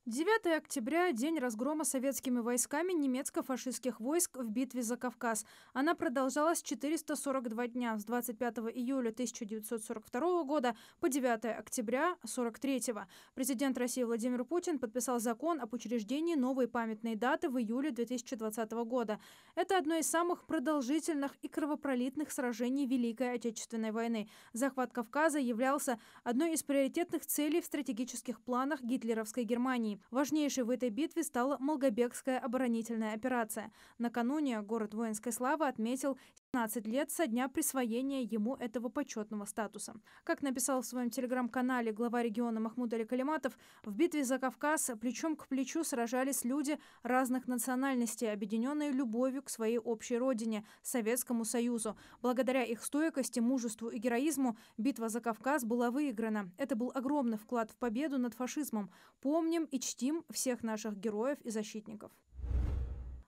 9 октября – день разгрома советскими войсками немецко-фашистских войск в битве за Кавказ. Она продолжалась 442 дня с 25 июля 1942 года по 9 октября 1943. Президент России Владимир Путин подписал закон об учреждении новой памятной даты в июле 2020 года. Это одно из самых продолжительных и кровопролитных сражений Великой Отечественной войны. Захват Кавказа являлся одной из приоритетных целей в стратегических планах гитлеровской Германии. Важнейшей в этой битве стала Малгобекская оборонительная операция. Накануне город воинской славы отметил 17 лет со дня присвоения ему этого почетного статуса. Как написал в своем телеграм-канале глава региона Махмуд Али Калиматов, в битве за Кавказ плечом к плечу сражались люди разных национальностей, объединенные любовью к своей общей родине – Советскому Союзу. Благодаря их стойкости, мужеству и героизму битва за Кавказ была выиграна. Это был огромный вклад в победу над фашизмом. Помним и чтим всех наших героев и защитников.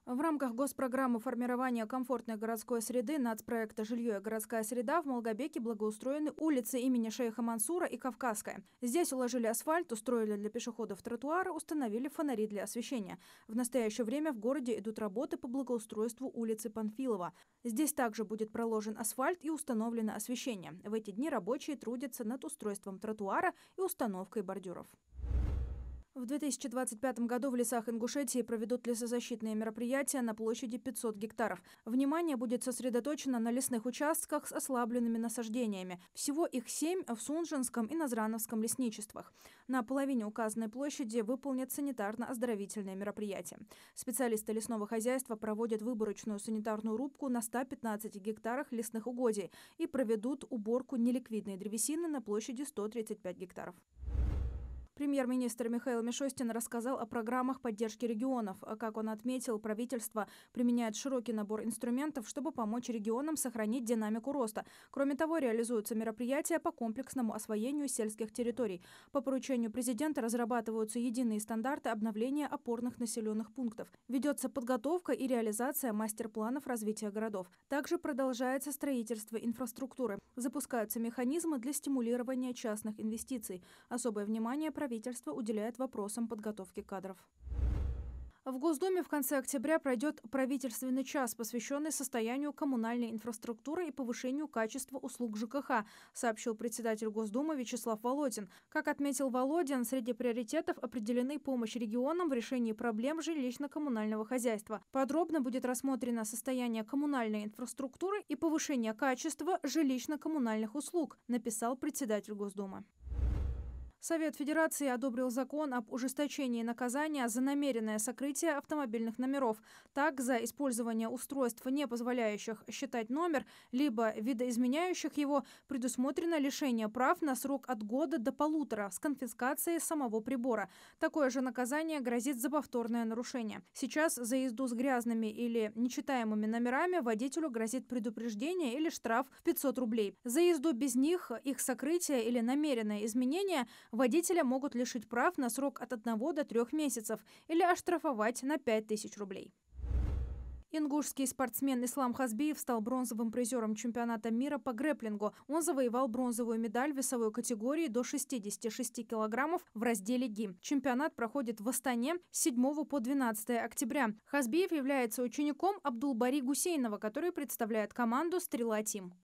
В рамках госпрограммы формирования комфортной городской среды нацпроекта «Жилье и городская среда» в Малгобеке благоустроены улицы имени шейха Мансура и Кавказская. Здесь уложили асфальт, устроили для пешеходов тротуары, установили фонари для освещения. В настоящее время в городе идут работы по благоустройству улицы Панфилова. Здесь также будет проложен асфальт и установлено освещение. В эти дни рабочие трудятся над устройством тротуара и установкой бордюров. В 2025 году в лесах Ингушетии проведут лесозащитные мероприятия на площади 500 гектаров. Внимание будет сосредоточено на лесных участках с ослабленными насаждениями. Всего их 7 в Сунжинском и Назрановском лесничествах. На половине указанной площади выполнят санитарно-оздоровительные мероприятия. Специалисты лесного хозяйства проводят выборочную санитарную рубку на 115 гектарах лесных угодий и проведут уборку неликвидной древесины на площади 135 гектаров. Премьер-министр Михаил Мишустин рассказал о программах поддержки регионов. Как он отметил, правительство применяет широкий набор инструментов, чтобы помочь регионам сохранить динамику роста. Кроме того, реализуются мероприятия по комплексному освоению сельских территорий. По поручению президента разрабатываются единые стандарты обновления опорных населенных пунктов. Ведется подготовка и реализация мастер-планов развития городов. Также продолжается строительство инфраструктуры. Запускаются механизмы для стимулирования частных инвестиций. Особое внимание правительство уделяет вопросам подготовки кадров. В Госдуме в конце октября пройдет правительственный час, посвященный состоянию коммунальной инфраструктуры и повышению качества услуг ЖКХ, сообщил председатель Госдумы Вячеслав Володин. Как отметил Володин, среди приоритетов определены помощь регионам в решении проблем жилищно-коммунального хозяйства. Подробно будет рассмотрено состояние коммунальной инфраструктуры и повышение качества жилищно-коммунальных услуг, написал председатель Госдумы. Совет Федерации одобрил закон об ужесточении наказания за намеренное сокрытие автомобильных номеров. Так, за использование устройств, не позволяющих считать номер, либо видоизменяющих его, предусмотрено лишение прав на срок от года до 1,5 с конфискацией самого прибора. Такое же наказание грозит за повторное нарушение. Сейчас за езду с грязными или нечитаемыми номерами водителю грозит предупреждение или штраф в 500 рублей. За езду без них, их сокрытие или намеренное изменение – водителя могут лишить прав на срок от 1 до 3 месяцев или оштрафовать на 5000 рублей. Ингушский спортсмен Ислам Хазбиев стал бронзовым призером чемпионата мира по грэпплингу. Он завоевал бронзовую медаль в весовой категории до 66 килограммов в разделе ГИ. Чемпионат проходит в Астане с 7 по 12 октября. Хазбиев является учеником Абдулбари Гусейнова, который представляет команду «Стрела Тим».